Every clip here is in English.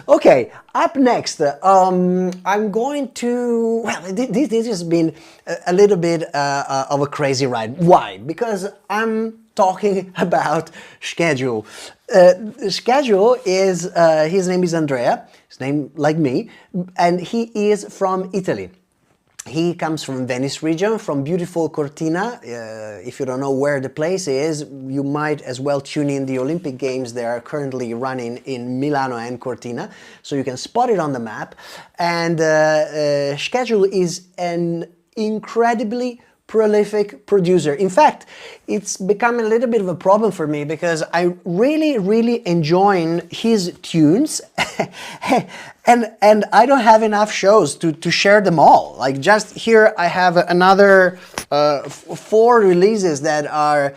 Okay, up next, I'm going to. Well, this has been a little bit of a crazy ride. Why? Because I'm talking about Shkedul. Shkedul is his name is Andrea. His name like me, and he is from Italy. He comes from Venice region, from beautiful Cortina. If you don't know where the place is, you might as well tune in the Olympic Games. They are currently running in Milano and Cortina, so you can spot it on the map. And Schedule is an incredibly prolific producer. In fact, it's become a little bit of a problem for me because I really enjoying his tunes and I don't have enough shows to share them all. Like just here I have another 4 releases that are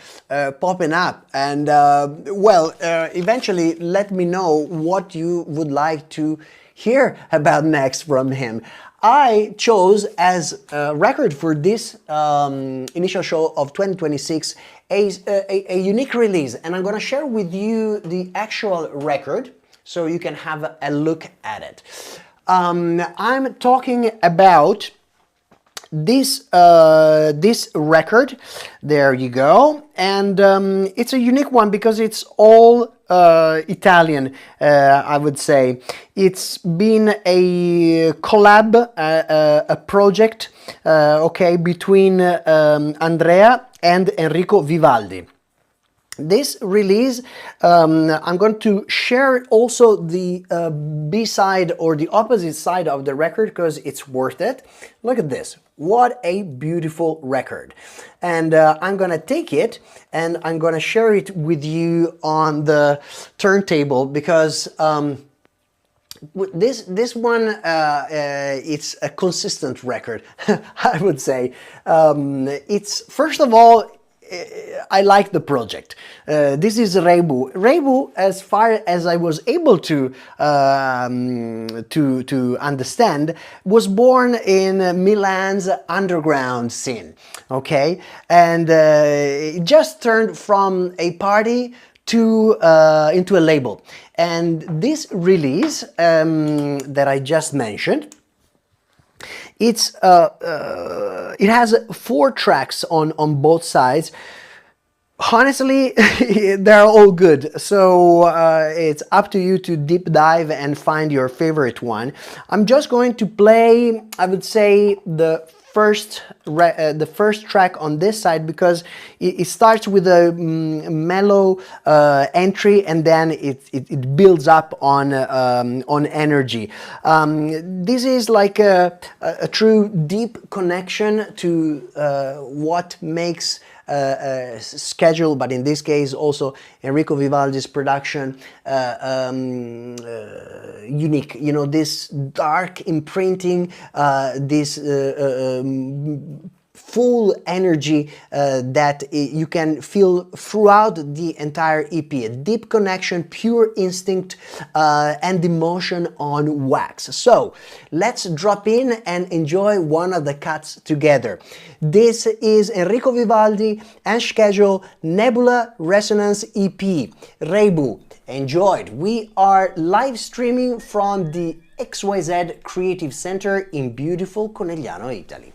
popping up, and eventually let me know what you would like to hear about next from him. I chose as a record for this initial show of 2026 a unique release, and I'm going to share with you the actual record so you can have a look at it. I'm talking about this record. There you go, and it's a unique one because it's all Italian. I would say it's been a collab, a project, okay, between Andrea and Enrico Vivaldi. This release, I'm going to share also the B-side or the opposite side of the record because it's worth it. Look at this. What a beautiful record. And I'm going to take it and I'm going to share it with you on the turntable because this one, it's a consistent record, I would say. It's, first of all, I like the project. This is Reibu. Reibu, as far as I was able to understand, was born in Milan's underground scene. Okay, and it just turned from a party to into a label. And this release that I just mentioned, it has 4 tracks on both sides. Honestly, they're all good, so it's up to you to deep dive and find your favorite one. I'm just going to play, I would say, the first track on this side because it starts with a mellow entry and then it builds up on energy. This is like a true deep connection to what makes Schedule, but in this case also Enrico Vivaldi's production unique. You know, this dark imprinting, this full energy that you can feel throughout the entire EP. A deep connection, pure instinct, and emotion on wax. So let's drop in and enjoy one of the cuts together. This is Enrico Vivaldi and Schedule Nebula Resonance EP, Reibu. Enjoyed. We are live streaming from the XYZ Creative Center in beautiful Conegliano, Italy.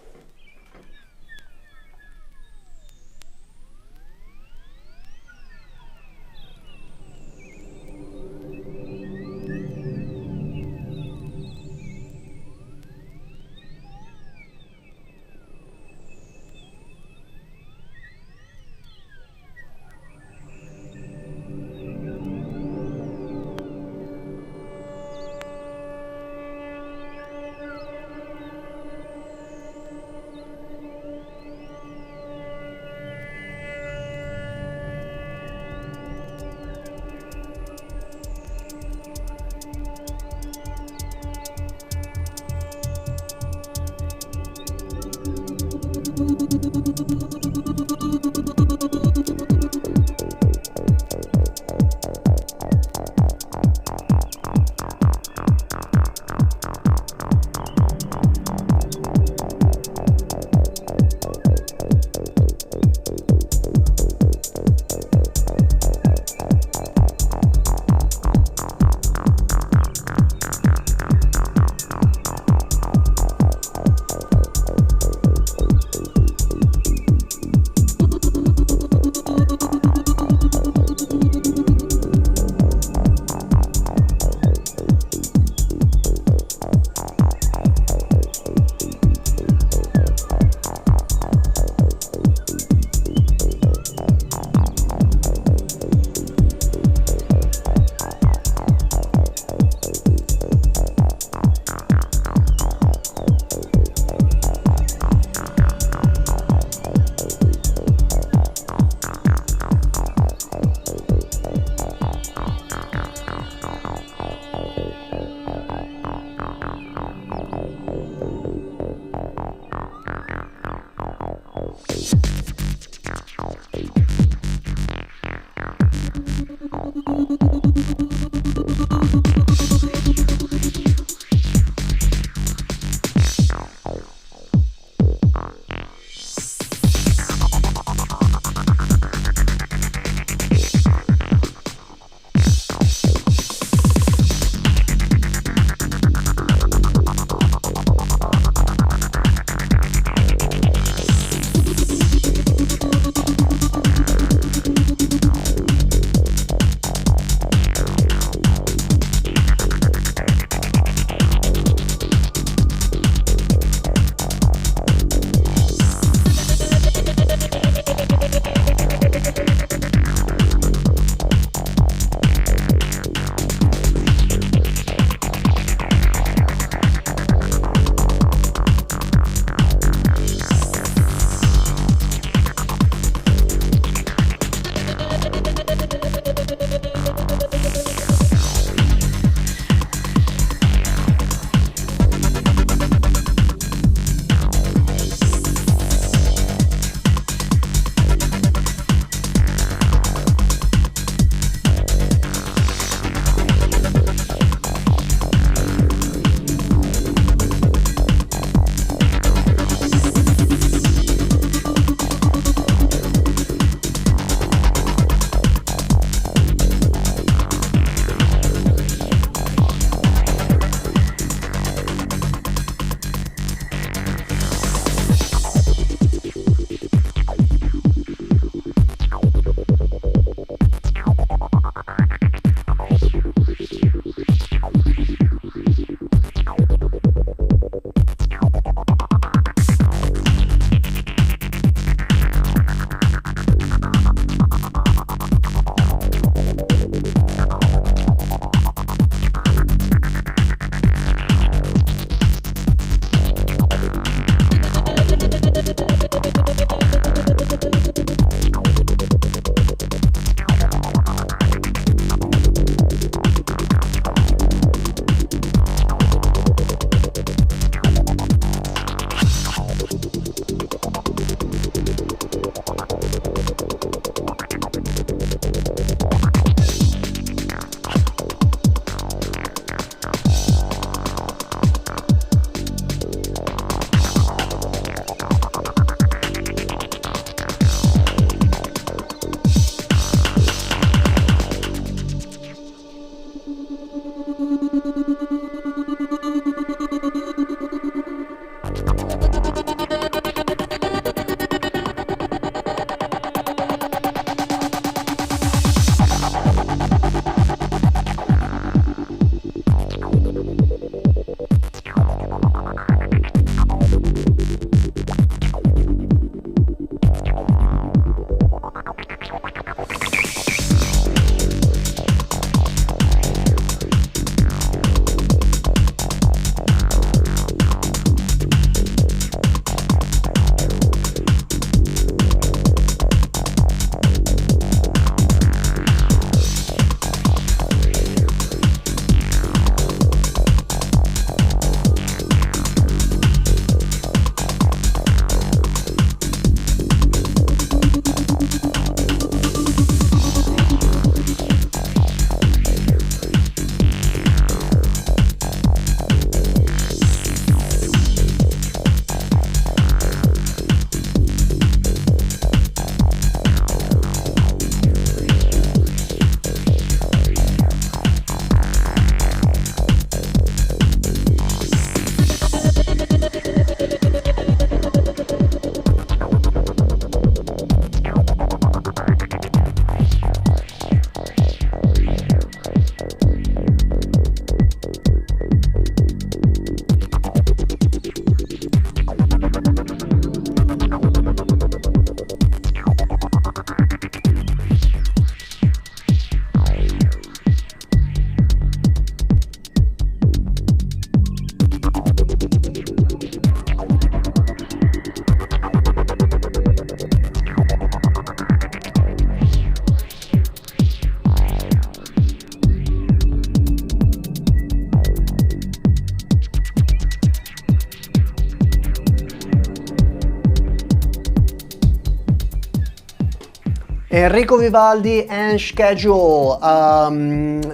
Enrico Vivaldi and Shkedul,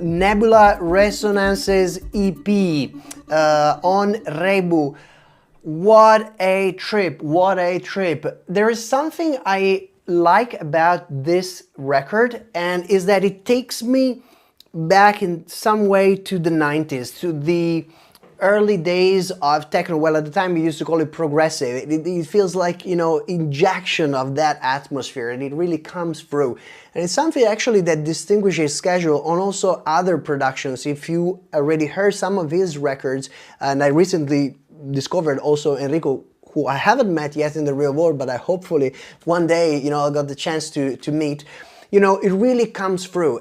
Nebula Resonances EP on Reibu. What a trip, what a trip. There is something I like about this record, and is that it takes me back in some way to the 90s, to the early days of techno. Well, at the time we used to call it progressive. It feels like, you know, injection of that atmosphere, and it really comes through. And it's something actually that distinguishes Shkedul on also other productions. If you already heard some of his records, and I recently discovered also Enrico, who I haven't met yet in the real world, but I hopefully one day, you know, I got the chance to meet. You know, it really comes through.